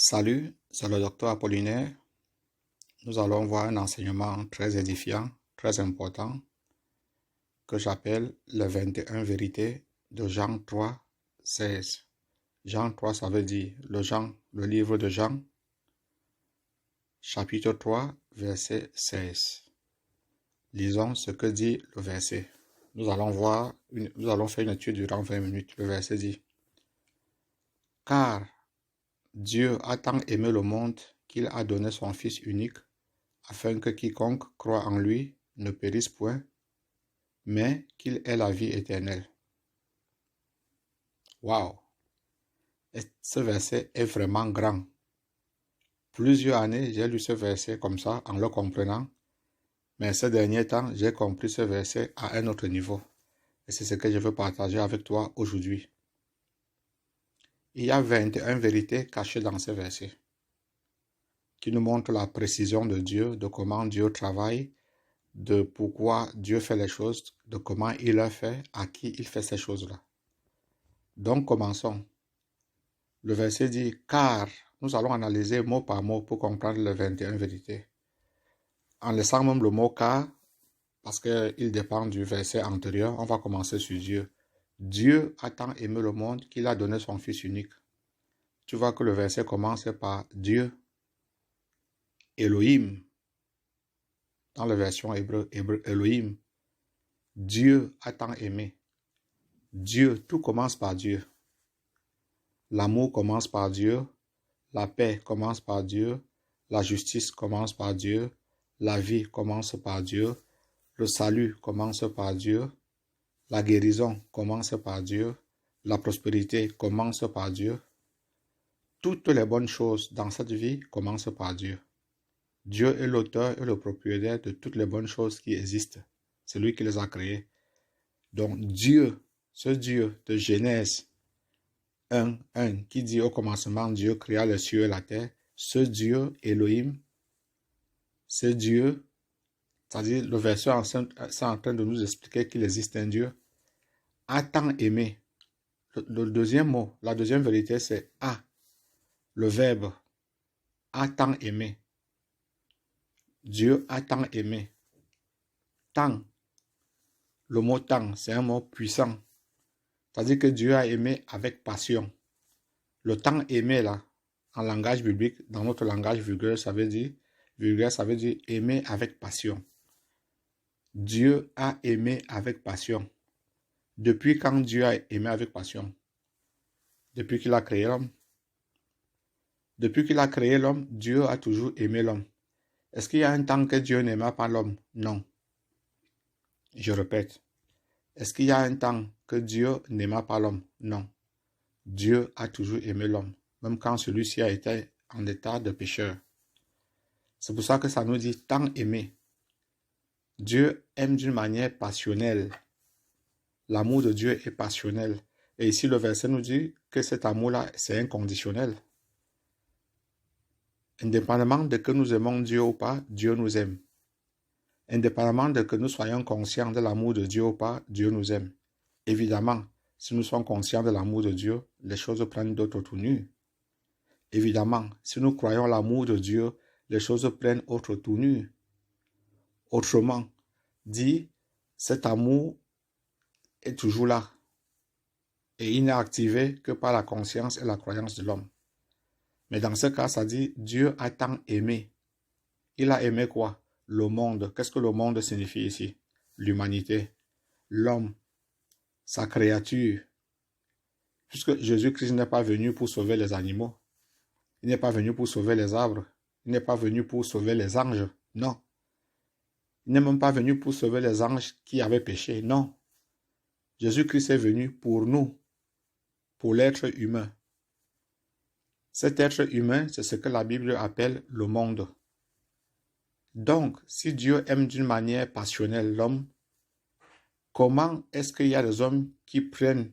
Salut, c'est le docteur Apollinaire. Nous allons voir un enseignement très édifiant, très important, que j'appelle les 21 vérités de Jean 3, 16. Jean 3, ça veut dire le livre de Jean, chapitre 3, verset 16. Lisons ce que dit le verset. Nous allons faire une étude durant 20 minutes. Le verset dit: Car Dieu a tant aimé le monde qu'il a donné son Fils unique, afin que quiconque croit en lui ne périsse point, mais qu'il ait la vie éternelle. Waouh! Ce verset est vraiment grand. Plusieurs années, j'ai lu ce verset comme ça, en le comprenant, mais ces derniers temps, j'ai compris ce verset à un autre niveau. Et c'est ce que je veux partager avec toi aujourd'hui. Il y a 21 vérités cachées dans ce verset, qui nous montrent la précision de Dieu, de comment Dieu travaille, de pourquoi Dieu fait les choses, de comment il les fait, à qui il fait ces choses-là. Donc, commençons. Le verset dit « Car », nous allons analyser mot par mot pour comprendre les 21 vérités. En laissant même le mot « car », parce qu'il dépend du verset antérieur, on va commencer sur Dieu. Dieu a tant aimé le monde qu'il a donné son Fils unique. Tu vois que le verset commence par Dieu, Elohim. Dans la version hébreu, Elohim. Dieu a tant aimé. Dieu, tout commence par Dieu. L'amour commence par Dieu, la paix commence par Dieu, la justice commence par Dieu, la vie commence par Dieu, le salut commence par Dieu, la guérison commence par Dieu, la prospérité commence par Dieu. Toutes les bonnes choses dans cette vie commencent par Dieu. Dieu est l'auteur et le propriétaire de toutes les bonnes choses qui existent. C'est lui qui les a créées. Donc Dieu, ce Dieu de Genèse 1, qui dit au commencement Dieu créa les cieux et la terre, ce Dieu, Elohim, ce Dieu, c'est-à-dire le verset c'est en train de nous expliquer qu'il existe un Dieu, a tant aimé. Le deuxième mot, la deuxième vérité, c'est a, le verbe, a tant aimé. Dieu a tant aimé. Tant, le mot tant, c'est un mot puissant. C'est-à-dire que Dieu a aimé avec passion. Le tant aimé, là, en langage biblique, dans notre langage vulgaire, ça veut dire aimer avec passion. Dieu a aimé avec passion. Depuis quand Dieu a aimé avec passion? Depuis qu'il a créé l'homme. Depuis qu'il a créé l'homme, Dieu a toujours aimé l'homme. Est-ce qu'il y a un temps que Dieu n'aimait pas l'homme? Non. Je répète. Est-ce qu'il y a un temps que Dieu n'aimait pas l'homme? Non. Dieu a toujours aimé l'homme, même quand celui-ci a été en état de pécheur. C'est pour ça que ça nous dit tant aimer. Dieu aime d'une manière passionnelle. L'amour de Dieu est passionnel. Et ici, le verset nous dit que cet amour-là, c'est inconditionnel. Indépendamment de que nous aimons Dieu ou pas, Dieu nous aime. Indépendamment de que nous soyons conscients de l'amour de Dieu ou pas, Dieu nous aime. Évidemment, si nous sommes conscients de l'amour de Dieu, les choses prennent d'autres tournures. Évidemment, si nous croyons l'amour de Dieu, les choses prennent autre tournure. Autrement dit, cet amour est toujours là. Et il n'est activé que par la conscience et la croyance de l'homme. Mais dans ce cas, ça dit, Dieu a tant aimé. Il a aimé quoi? Le monde. Qu'est-ce que le monde signifie ici? L'humanité. L'homme. Sa créature. Puisque Jésus-Christ n'est pas venu pour sauver les animaux. Il n'est pas venu pour sauver les arbres. Il n'est pas venu pour sauver les anges. Non. Il n'est même pas venu pour sauver les anges qui avaient péché. Non. Jésus-Christ est venu pour nous. Pour l'être humain. Cet être humain, c'est ce que la Bible appelle le monde. Donc, si Dieu aime d'une manière passionnelle l'homme, comment est-ce qu'il y a des hommes qui prennent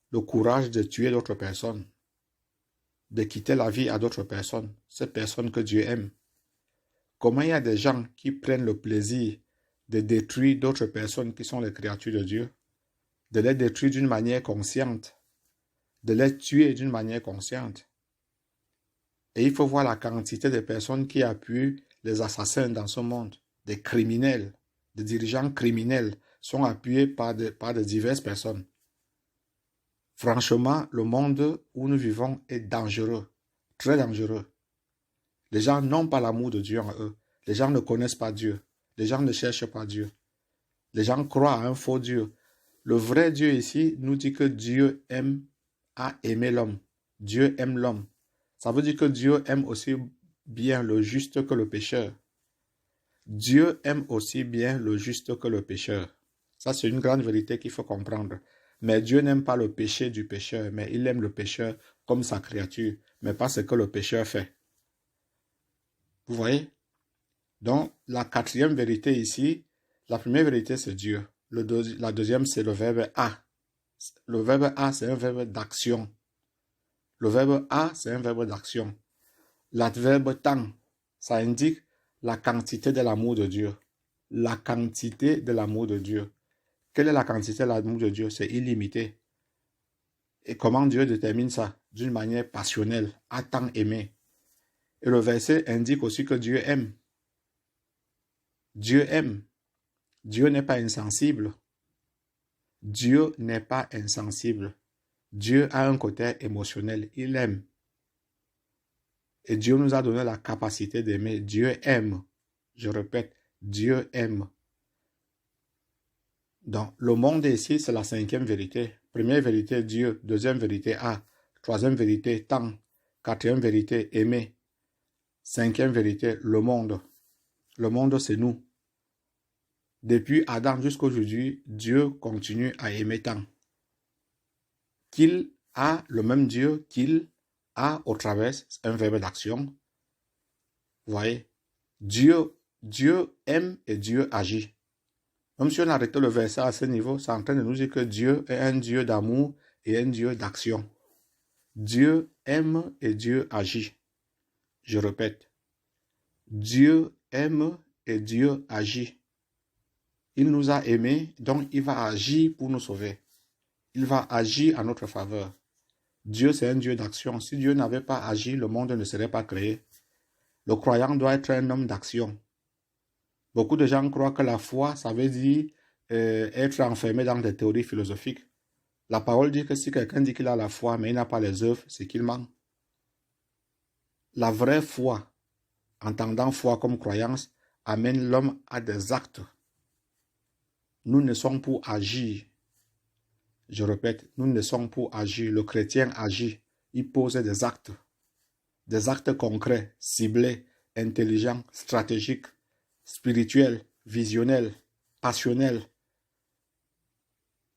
le courage de tuer d'autres personnes, de quitter la vie à d'autres personnes, ces personnes que Dieu aime? Comment il y a des gens qui prennent le plaisir de détruire d'autres personnes qui sont les créatures de Dieu, de les détruire d'une manière consciente, de les tuer d'une manière consciente? Et il faut voir la quantité de personnes qui appuient les assassins dans ce monde. Des criminels, des dirigeants criminels sont appuyés par de diverses personnes. Franchement, le monde où nous vivons est dangereux, très dangereux. Les gens n'ont pas l'amour de Dieu en eux. Les gens ne connaissent pas Dieu. Les gens ne cherchent pas Dieu. Les gens croient à un faux Dieu. Le vrai Dieu ici nous dit que Dieu a aimé l'homme. Dieu aime l'homme. Ça veut dire que Dieu aime aussi bien le juste que le pécheur. Dieu aime aussi bien le juste que le pécheur. Ça, c'est une grande vérité qu'il faut comprendre. Mais Dieu n'aime pas le péché du pécheur, mais il aime le pécheur comme sa créature, mais pas ce que le pécheur fait. Vous voyez? Donc, la quatrième vérité ici, la première vérité, c'est Dieu. La deuxième, c'est le verbe a. Le verbe a, c'est un verbe d'action. Le verbe a, c'est un verbe d'action. L'adverbe tant, ça indique la quantité de l'amour de Dieu. La quantité de l'amour de Dieu. Quelle est la quantité de l'amour de Dieu? C'est illimité. Et comment Dieu détermine ça? D'une manière passionnelle, a tant aimé. Et le verset indique aussi que Dieu aime. Dieu aime. Dieu n'est pas insensible. Dieu n'est pas insensible. Dieu a un côté émotionnel. Il aime. Et Dieu nous a donné la capacité d'aimer. Dieu aime. Je répète, Dieu aime. Donc, le monde ici, c'est la cinquième vérité. Première vérité, Dieu. Deuxième vérité, A. Troisième vérité, tant. Quatrième vérité, aimer. Cinquième vérité, le monde. Le monde, c'est nous. Depuis Adam jusqu'à aujourd'hui, Dieu continue à aimer tant. Qu'il a le même Dieu qu'il a au travers un verbe d'action. Vous voyez? Dieu aime et Dieu agit. Même si on arrête le verset à ce niveau, c'est en train de nous dire que Dieu est un Dieu d'amour et un Dieu d'action. Dieu aime et Dieu agit. Je répète, Dieu aime et Dieu agit. Il nous a aimés, donc il va agir pour nous sauver. Il va agir en notre faveur. Dieu, c'est un Dieu d'action. Si Dieu n'avait pas agi, le monde ne serait pas créé. Le croyant doit être un homme d'action. Beaucoup de gens croient que la foi, ça veut dire être enfermé dans des théories philosophiques. La parole dit que si quelqu'un dit qu'il a la foi, mais il n'a pas les œuvres, c'est qu'il ment. La vraie foi, entendant foi comme croyance, amène l'homme à des actes. Nous ne sommes pour agir. Je répète, nous ne sommes pour agir. Le chrétien agit. Il pose des actes concrets, ciblés, intelligents, stratégiques, spirituels, visionnels, passionnels.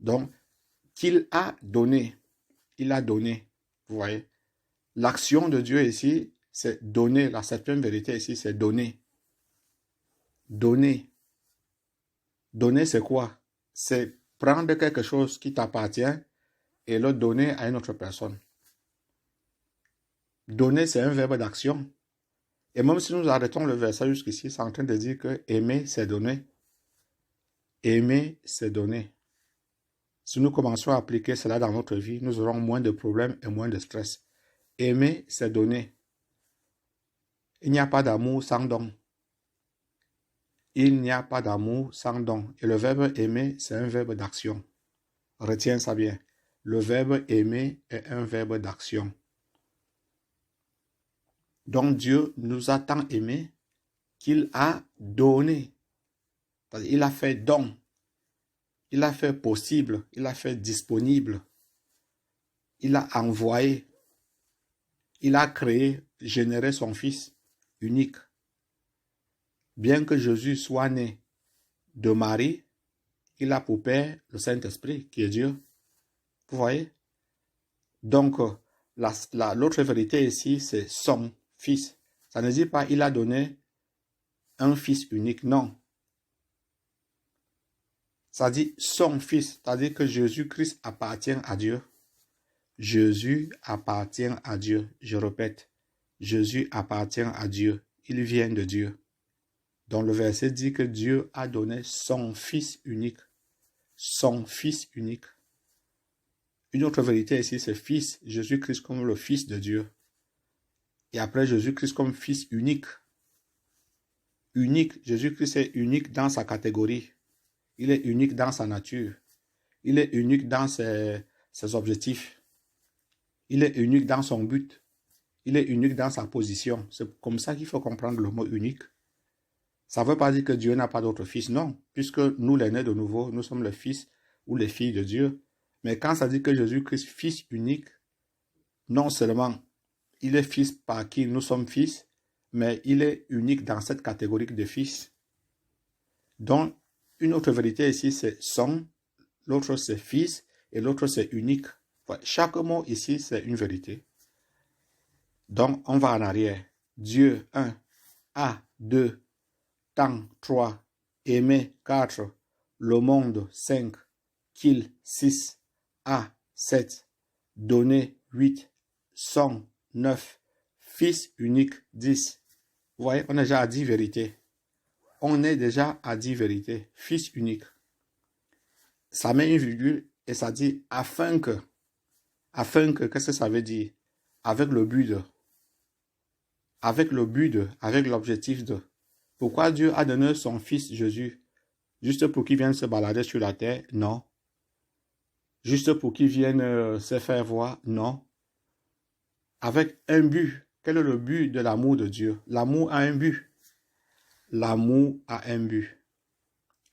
Donc, qu'il a donné, il a donné. Vous voyez, l'action de Dieu ici, c'est donner. La septième vérité ici, c'est donner. Donner. Donner, c'est quoi? C'est prendre quelque chose qui t'appartient et le donner à une autre personne. Donner, c'est un verbe d'action. Et même si nous arrêtons le verset jusqu'ici, c'est en train de dire que aimer, c'est donner. Aimer, c'est donner. Si nous commençons à appliquer cela dans notre vie, nous aurons moins de problèmes et moins de stress. Aimer, c'est donner. Il n'y a pas d'amour sans don. Il n'y a pas d'amour sans don. Et le verbe aimer, c'est un verbe d'action. Retiens ça bien. Le verbe aimer est un verbe d'action. Donc Dieu nous a tant aimés qu'il a donné. Il a fait don. Il a fait possible. Il a fait disponible. Il a envoyé. Il a créé, généré son Fils unique. Bien que Jésus soit né de Marie, il a pour père le Saint-Esprit qui est Dieu. Vous voyez? Donc, l'autre vérité ici, c'est son Fils. Ça ne dit pas il a donné un Fils unique, non. Ça dit son Fils, c'est-à-dire que Jésus-Christ appartient à Dieu. Jésus appartient à Dieu. Je répète, Jésus appartient à Dieu. Il vient de Dieu. Donc le verset dit que Dieu a donné son Fils unique. Son Fils unique. Une autre vérité ici, c'est Fils, Jésus-Christ comme le Fils de Dieu. Et après Jésus-Christ comme Fils unique. Unique. Jésus-Christ est unique dans sa catégorie. Il est unique dans sa nature. Il est unique dans ses objectifs. Il est unique dans son but. Il est unique dans sa position. C'est comme ça qu'il faut comprendre le mot unique. Ça ne veut pas dire que Dieu n'a pas d'autre fils, non. Puisque nous, les nés de nouveau, nous sommes les fils ou les filles de Dieu. Mais quand ça dit que Jésus-Christ, Fils unique, non seulement il est fils par qui nous sommes fils, mais il est unique dans cette catégorie de fils. Donc, une autre vérité ici, c'est son, l'autre c'est fils, et l'autre c'est unique. Chaque mot ici, c'est une vérité. Donc, on va en arrière. Dieu, 1. A, 2. Temps, 3. Aimer, 4. Le monde, 5. Qu'il, 6. A, 7. Donner, 8. Son, 9. Fils unique, 10. Vous voyez, on est déjà à 10 vérités. On est déjà à 10 vérités. Fils unique. Ça met une virgule et ça dit afin que. Afin que, qu'est-ce que ça veut dire? Avec le but de. Avec le but de. Avec l'objectif de. Pourquoi Dieu a donné son fils Jésus? Juste pour qu'il vienne se balader sur la terre? Non. Juste pour qu'il vienne se faire voir? Non. Avec un but. Quel est le but de l'amour de Dieu? L'amour a un but. L'amour a un but.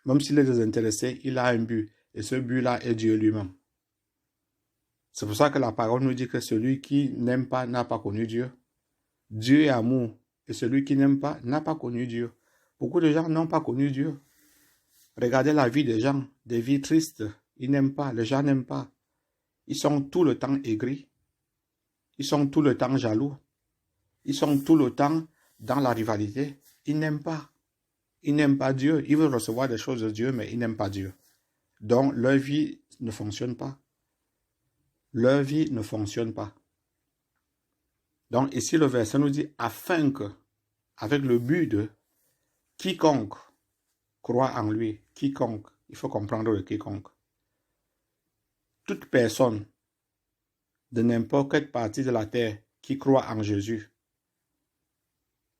Même s'il est désintéressé, il a un but. Et ce but-là est Dieu lui-même. C'est pour ça que la parole nous dit que celui qui n'aime pas n'a pas connu Dieu. Dieu est amour. Et celui qui n'aime pas n'a pas connu Dieu. Beaucoup de gens n'ont pas connu Dieu. Regardez la vie des gens. Des vies tristes. Ils n'aiment pas. Les gens n'aiment pas. Ils sont tout le temps aigris. Ils sont tout le temps jaloux. Ils sont tout le temps dans la rivalité. Ils n'aiment pas. Ils n'aiment pas Dieu. Ils veulent recevoir des choses de Dieu, mais ils n'aiment pas Dieu. Donc, leur vie ne fonctionne pas. Leur vie ne fonctionne pas. Donc, ici, le verset nous dit, afin que, avec le but de, quiconque croit en lui, quiconque, il faut comprendre le quiconque. Toute personne de n'importe quelle partie de la terre qui croit en Jésus,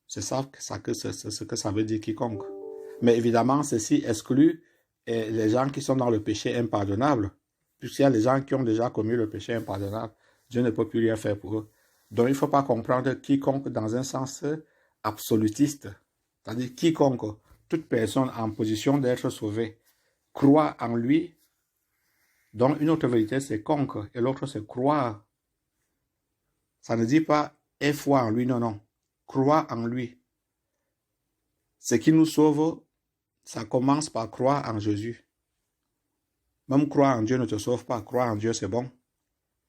c'est ça ce que ça veut dire quiconque. Mais évidemment, ceci exclut les gens qui sont dans le péché impardonnable. Puisqu'il y a les gens qui ont déjà commis le péché impardonnable, Dieu ne peut plus rien faire pour eux. Donc il ne faut pas comprendre quiconque dans un sens absolutiste. C'est-à-dire quiconque, toute personne en position d'être sauvée, croit en lui. Donc une autre vérité c'est conque et l'autre c'est croire. Ça ne dit pas aie foi en lui, non, non. Croire en lui. Ce qui nous sauve, ça commence par croire en Jésus. Même croire en Dieu ne te sauve pas. Croire en Dieu, c'est bon.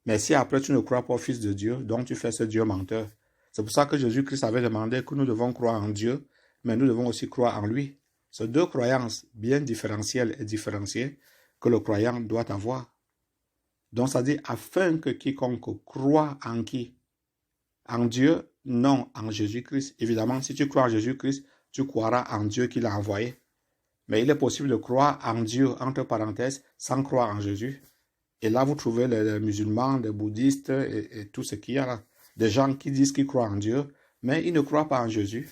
Mais si après tu ne crois pas au Fils de Dieu, donc tu fais ce Dieu menteur. C'est pour ça que Jésus-Christ avait demandé que nous devons croire en Dieu, mais nous devons aussi croire en lui. C'est deux croyances bien différentielles et différenciées que le croyant doit avoir. Donc ça dit afin que quiconque croit en qui? En Dieu, non en Jésus-Christ. Évidemment, si tu crois en Jésus-Christ, tu croiras en Dieu qui l'a envoyé. Mais il est possible de croire en Dieu, entre parenthèses, sans croire en Jésus. Et là, vous trouvez les musulmans, les bouddhistes et tout ce qu'il y a là. Des gens qui disent qu'ils croient en Dieu, mais ils ne croient pas en Jésus.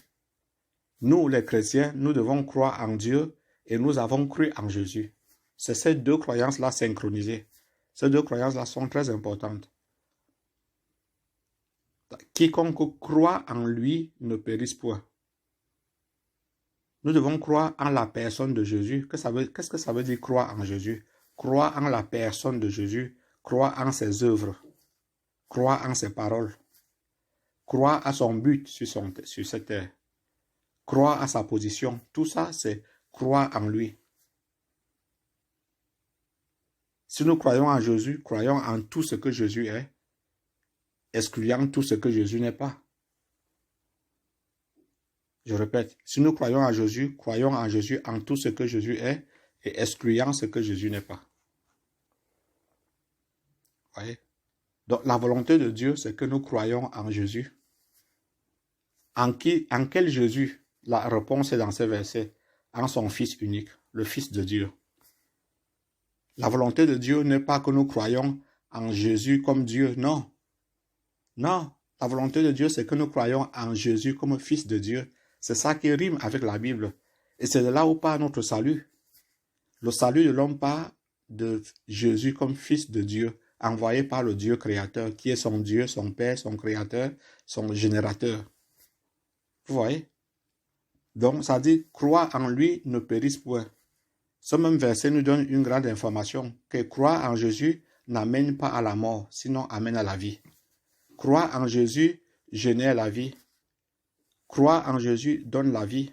Nous, les chrétiens, nous devons croire en Dieu et nous avons cru en Jésus. C'est ces deux croyances-là synchronisées. Ces deux croyances-là sont très importantes. Quiconque croit en lui ne périsse point. Nous devons croire en la personne de Jésus. Qu'est-ce que ça veut dire croire en Jésus? Croire en la personne de Jésus, croire en ses œuvres, croire en ses paroles, croire à son but sur cette terre, croire à sa position. Tout ça, c'est croire en lui. Si nous croyons en Jésus, croyons en tout ce que Jésus est, excluant tout ce que Jésus n'est pas. Je répète, si nous croyons en Jésus en tout ce que Jésus est et excluant ce que Jésus n'est pas. Voyez? Donc la volonté de Dieu, c'est que nous croyons en Jésus. En quel Jésus? La réponse est dans ce verset. En son Fils unique, le Fils de Dieu. La volonté de Dieu n'est pas que nous croyons en Jésus comme Dieu, non. Non, La volonté de Dieu, c'est que nous croyons en Jésus comme Fils de Dieu. C'est ça qui rime avec la Bible. Et c'est de là où part notre salut. Le salut de l'homme part de Jésus comme Fils de Dieu, envoyé par le Dieu créateur, qui est son Dieu, son Père, son Créateur, son Générateur. Vous voyez? Donc, ça dit, croire en lui ne périsse point. Ce même verset nous donne une grande information, que croire en Jésus n'amène pas à la mort, sinon amène à la vie. Croire en Jésus génère la vie. Croire en Jésus donne la vie.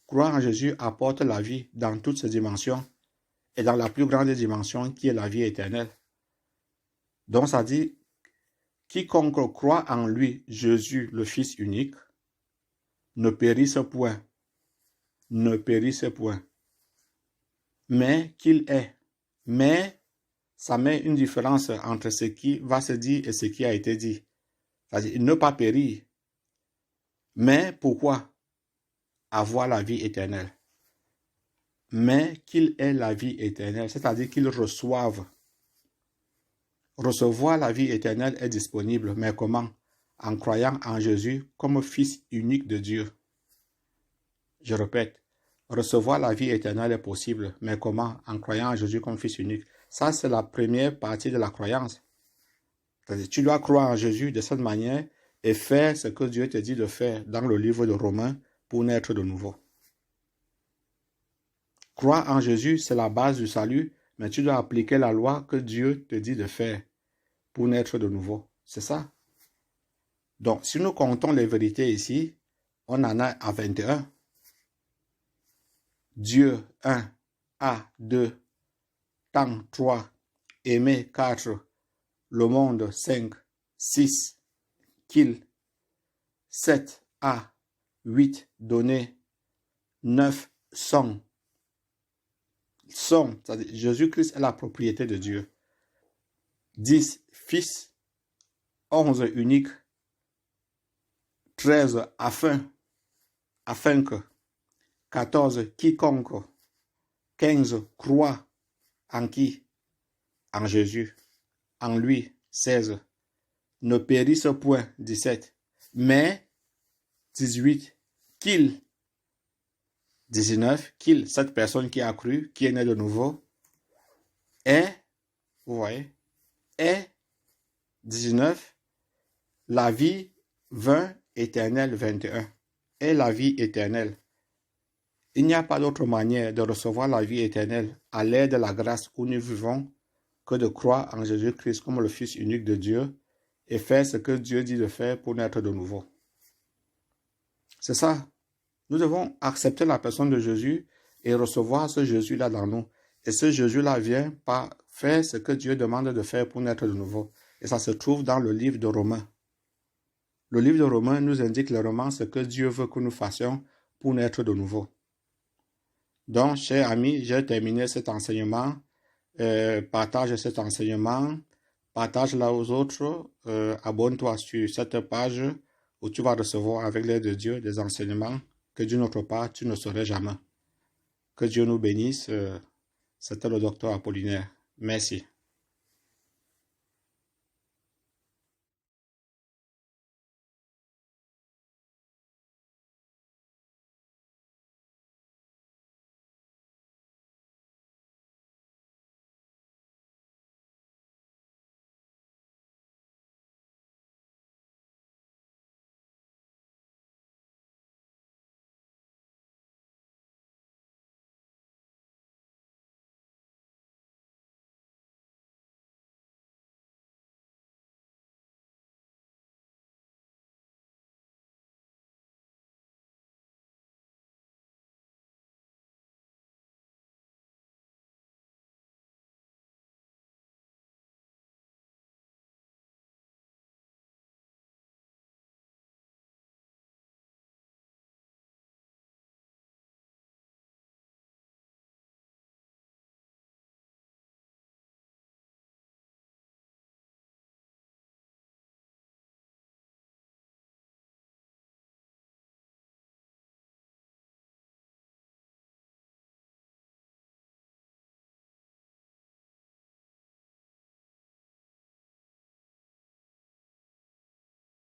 Croire en Jésus apporte la vie dans toutes ses dimensions et dans la plus grande dimension qui est la vie éternelle. Donc ça dit, quiconque croit en lui, Jésus, le Fils unique, ne périsse point. Ne périsse point. Mais qu'il est. Mais ça met une différence entre ce qui va se dire et ce qui a été dit. C'est-à-dire ne pas périr. Mais pourquoi? Avoir la vie éternelle. Mais qu'il ait la vie éternelle, c'est-à-dire qu'il reçoive. Recevoir la vie éternelle est disponible, mais comment? En croyant en Jésus comme Fils unique de Dieu. Je répète, recevoir la vie éternelle est possible, mais comment? En croyant en Jésus comme Fils unique. Ça, c'est la première partie de la croyance. C'est-à-dire, tu dois croire en Jésus de cette manière et faire ce que Dieu te dit de faire dans le livre de Romains pour naître de nouveau. Croire en Jésus, c'est la base du salut, mais tu dois appliquer la loi que Dieu te dit de faire pour naître de nouveau. C'est ça. Donc, si nous comptons les vérités ici, on en a à 21. Dieu 1, A 2, temps 3, aimer 4, le monde 5, 6, qu'il 7, A 8, donner 9, son. Son, c'est-à-dire Jésus-Christ est la propriété de Dieu. 10, fils. 11, unique. 13, afin que. 14, quiconque. 15, croit. En qui? En Jésus. En lui. 16, ne périsse point. 17, mais 18, qu'il. 19, qu'il, cette personne qui a cru, qui est née de nouveau, est, vous voyez, est, 19, la vie 20, éternelle 21, est la vie éternelle. Il n'y a pas d'autre manière de recevoir la vie éternelle à l'aide de la grâce où nous vivons que de croire en Jésus-Christ comme le Fils unique de Dieu et faire ce que Dieu dit de faire pour naître de nouveau. C'est ça. Nous devons accepter la personne de Jésus et recevoir ce Jésus-là dans nous. Et ce Jésus-là vient par faire ce que Dieu demande de faire pour naître de nouveau. Et ça se trouve dans le livre de Romains. Le livre de Romains nous indique clairement ce que Dieu veut que nous fassions pour naître de nouveau. Donc, chers amis, j'ai terminé cet enseignement. Partage cet enseignement. Partage-la aux autres. Abonne-toi sur cette page où tu vas recevoir avec l'aide de Dieu des enseignements que d'une autre part, tu ne saurais jamais. Que Dieu nous bénisse. C'était le docteur Apollinaire. Merci.